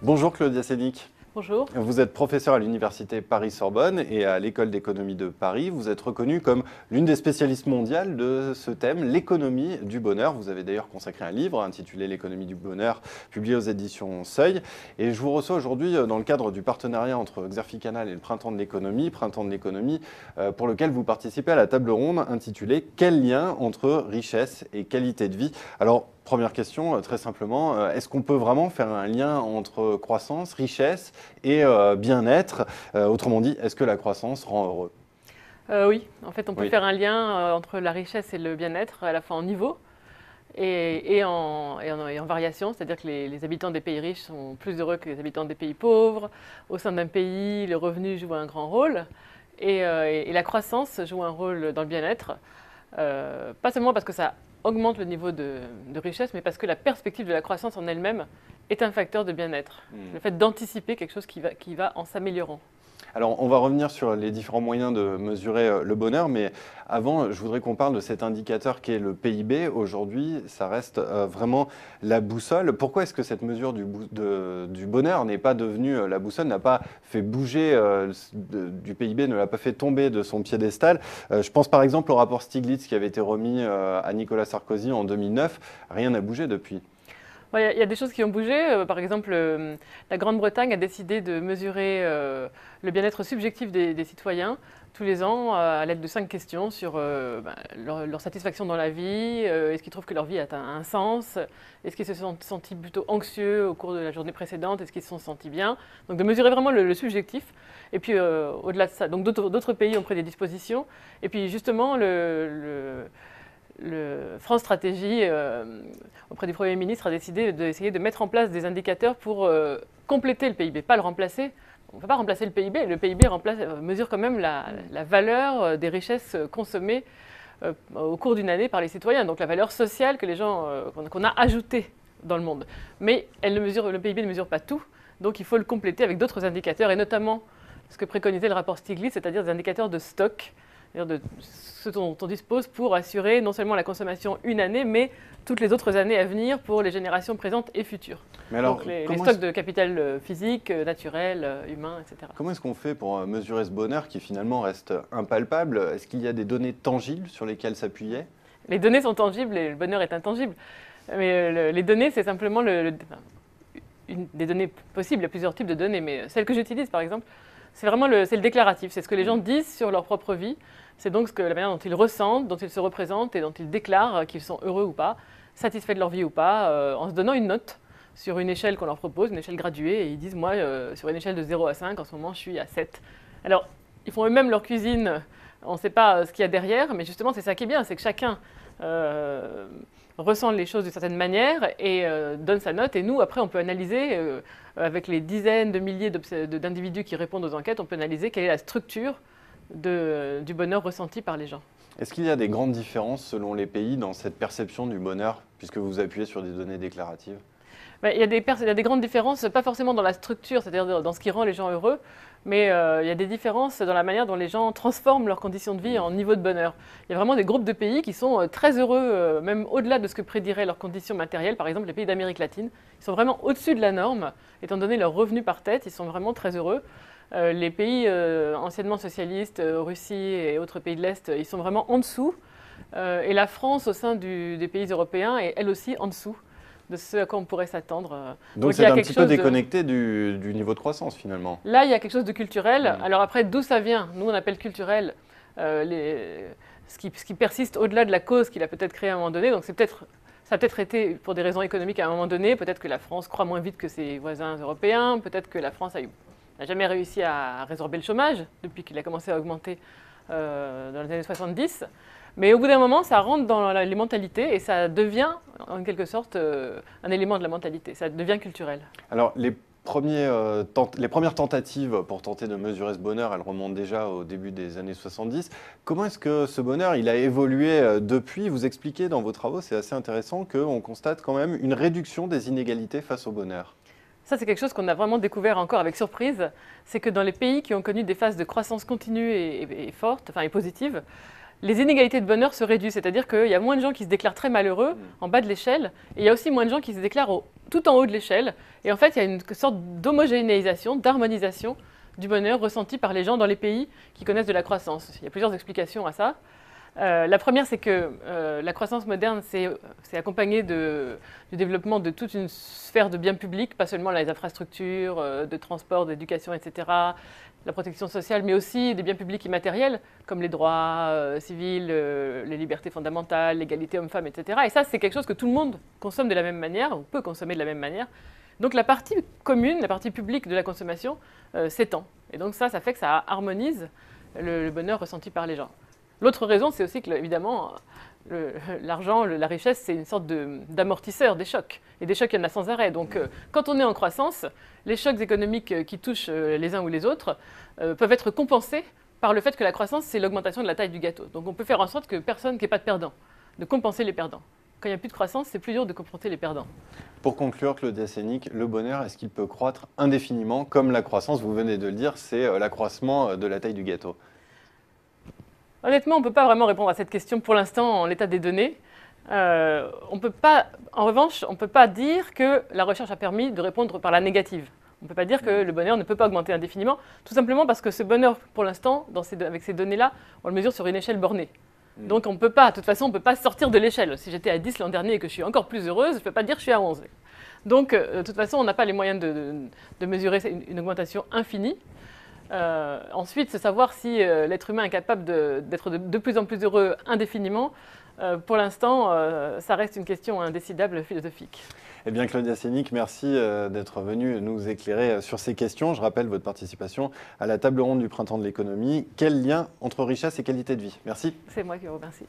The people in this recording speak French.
Bonjour Claudia Sénic. Bonjour. Vous êtes professeur à l'Université Paris-Sorbonne et à l'École d'économie de Paris. Vous êtes reconnue comme l'une des spécialistes mondiales de ce thème, l'économie du bonheur. Vous avez d'ailleurs consacré un livre intitulé L'économie du bonheur, publié aux éditions Seuil. Et je vous reçois aujourd'hui dans le cadre du partenariat entre Xerfi-Canal et le Printemps de l'économie, pour lequel vous participez à la table ronde intitulée « Quel lien entre richesse et qualité de vie ?» Alors, première question, très simplement, est-ce qu'on peut vraiment faire un lien entre croissance, richesse et bien-être? Autrement dit, est-ce que la croissance rend heureux? Oui, en fait, on peut faire un lien entre la richesse et le bien-être, à la fois en niveau et en variation, c'est-à-dire que les habitants des pays riches sont plus heureux que les habitants des pays pauvres. Au sein d'un pays, le revenu joue un grand rôle et la croissance joue un rôle dans le bien-être, pas seulement parce que ça augmente le niveau de richesse, mais parce que la perspective de la croissance en elle-même est un facteur de bien-être. Le fait d'anticiper quelque chose qui va en s'améliorant. Alors, on va revenir sur les différents moyens de mesurer le bonheur, mais avant, je voudrais qu'on parle de cet indicateur qui est le PIB. Aujourd'hui, ça reste vraiment la boussole. Pourquoi est-ce que cette mesure du bonheur n'est pas devenue la boussole, n'a pas fait bouger du PIB, ne l'a pas fait tomber de son piédestal? Je pense par exemple au rapport Stiglitz qui avait été remis à Nicolas Sarkozy en 2009. Rien n'a bougé depuis. Il y a des choses qui ont bougé. Par exemple, la Grande-Bretagne a décidé de mesurer le bien-être subjectif des citoyens tous les ans à l'aide de 5 questions sur leur satisfaction dans la vie, est-ce qu'ils trouvent que leur vie a un sens, est-ce qu'ils se sont sentis plutôt anxieux au cours de la journée précédente, est-ce qu'ils se sont sentis bien. Donc de mesurer vraiment le subjectif. Et puis au-delà de ça, donc d'autres pays ont pris des dispositions. Et puis justement, le France Stratégie, auprès du Premier ministre, a décidé d'essayer de mettre en place des indicateurs pour compléter le PIB, pas le remplacer. On ne peut pas remplacer le PIB. Le PIB mesure quand même la valeur des richesses consommées au cours d'une année par les citoyens, donc la valeur sociale que les gens, qu'on a ajoutée dans le monde. Mais le PIB ne mesure pas tout, donc il faut le compléter avec d'autres indicateurs, et notamment ce que préconisait le rapport Stiglitz, c'est-à-dire des indicateurs de stock, c'est-à-dire de ce dont on dispose pour assurer non seulement la consommation une année, mais toutes les autres années à venir pour les générations présentes et futures. Mais alors, donc les stocks de capital physique, naturel, humain, etc. Comment est-ce qu'on fait pour mesurer ce bonheur qui finalement reste impalpable? Est-ce qu'il y a des données tangibles sur lesquelles s'appuyer? Les données sont tangibles et le bonheur est intangible. Mais les données, c'est simplement des données possibles. Il y a plusieurs types de données, mais celles que j'utilise, par exemple, c'est vraiment le déclaratif. C'est ce que les gens disent sur leur propre vie. C'est donc la manière dont ils ressentent, dont ils se représentent et dont ils déclarent qu'ils sont heureux ou pas, satisfaits de leur vie ou pas, en se donnant une note sur une échelle qu'on leur propose, une échelle graduée, et ils disent, moi, sur une échelle de 0 à 5, en ce moment, je suis à 7. Alors, ils font eux-mêmes leur cuisine, on ne sait pas ce qu'il y a derrière, mais justement, c'est ça qui est bien, c'est que chacun ressent les choses d'une certaine manière et donne sa note, et nous, après, on peut analyser, avec les dizaines de milliers d'individus qui répondent aux enquêtes, on peut analyser quelle est la structure du bonheur ressenti par les gens. Est-ce qu'il y a des grandes différences selon les pays dans cette perception du bonheur, puisque vous appuyez sur des données déclaratives? Il y a des grandes différences, pas forcément dans la structure, c'est-à-dire dans ce qui rend les gens heureux, mais il y a des différences dans la manière dont les gens transforment leurs conditions de vie en niveau de bonheur. Il y a vraiment des groupes de pays qui sont très heureux, même au-delà de ce que prédiraient leurs conditions matérielles. Par exemple, les pays d'Amérique latine, ils sont vraiment au-dessus de la norme, étant donné leurs revenus par tête, ils sont vraiment très heureux. Les pays anciennement socialistes, Russie et autres pays de l'Est, ils sont vraiment en dessous. Et la France, au sein des pays européens, est elle aussi en dessous de ce à quoi on pourrait s'attendre. Donc c'est un petit peu déconnecté du niveau de croissance finalement. Là, il y a quelque chose de culturel. Alors après, d'où ça vient? Nous, on appelle culturel ce qui persiste au-delà de la cause qu'il a peut-être créée à un moment donné. Donc ça a peut-être été pour des raisons économiques à un moment donné. Peut-être que la France croît moins vite que ses voisins européens. Peut-être que la France n'a jamais réussi à résorber le chômage depuis qu'il a commencé à augmenter dans les années 70. Mais au bout d'un moment, ça rentre dans les mentalités et ça devient, en quelque sorte, un élément de la mentalité. Ça devient culturel. Alors, les premières tentatives pour tenter de mesurer ce bonheur, elles remontent déjà au début des années 70. Comment est-ce que ce bonheur il a évolué depuis? Vous expliquez dans vos travaux, c'est assez intéressant, qu'on constate quand même une réduction des inégalités face au bonheur. Ça, c'est quelque chose qu'on a vraiment découvert encore avec surprise. C'est que dans les pays qui ont connu des phases de croissance continue et forte, enfin et positive, les inégalités de bonheur se réduisent. C'est-à-dire qu'il y a moins de gens qui se déclarent très malheureux en bas de l'échelle, et il y a aussi moins de gens qui se déclarent tout en haut de l'échelle. Et en fait, il y a une sorte d'homogénéisation, d'harmonisation du bonheur ressenti par les gens dans les pays qui connaissent de la croissance. Il y a plusieurs explications à ça. La première, c'est que la croissance moderne, c'est accompagné du développement de toute une sphère de biens publics, pas seulement les infrastructures, de transport, d'éducation, etc., la protection sociale, mais aussi des biens publics immatériels, comme les droits civils, les libertés fondamentales, l'égalité homme-femme, etc. Et ça, c'est quelque chose que tout le monde consomme de la même manière, ou peut consommer de la même manière. Donc la partie commune, la partie publique de la consommation s'étend. Et donc ça fait que ça harmonise le bonheur ressenti par les gens. L'autre raison, c'est aussi que, évidemment, l'argent, la richesse, c'est une sorte d'amortisseur des chocs. Et des chocs, il y en a sans arrêt. Donc, quand on est en croissance, les chocs économiques qui touchent les uns ou les autres peuvent être compensés par le fait que la croissance, c'est l'augmentation de la taille du gâteau. Donc, on peut faire en sorte que personne n'ait pas de perdant, de compenser les perdants. Quand il n'y a plus de croissance, c'est plus dur de compenser les perdants. Pour conclure, Claudia Sénic, le bonheur, est-ce qu'il peut croître indéfiniment, comme la croissance, vous venez de le dire, c'est l'accroissement de la taille du gâteau? Honnêtement, on ne peut pas vraiment répondre à cette question pour l'instant en l'état des données. En revanche, on ne peut pas dire que la recherche a permis de répondre par la négative. On ne peut pas dire que le bonheur ne peut pas augmenter indéfiniment, tout simplement parce que ce bonheur, pour l'instant, avec ces données-là, on le mesure sur une échelle bornée. Donc on ne peut pas, de toute façon, on ne peut pas sortir de l'échelle. Si j'étais à 10 l'an dernier et que je suis encore plus heureuse, je ne peux pas dire que je suis à 11. Donc, de toute façon, on n'a pas les moyens de mesurer une augmentation infinie. Ensuite, c'est savoir si l'être humain est capable d'être de plus en plus heureux indéfiniment. Pour l'instant, ça reste une question indécidable philosophique. Eh bien, Claudia Sénic, merci d'être venue nous éclairer sur ces questions. Je rappelle votre participation à la table ronde du Printemps de l'économie. Quel lien entre richesse et qualité de vie? Merci. C'est moi qui vous remercie.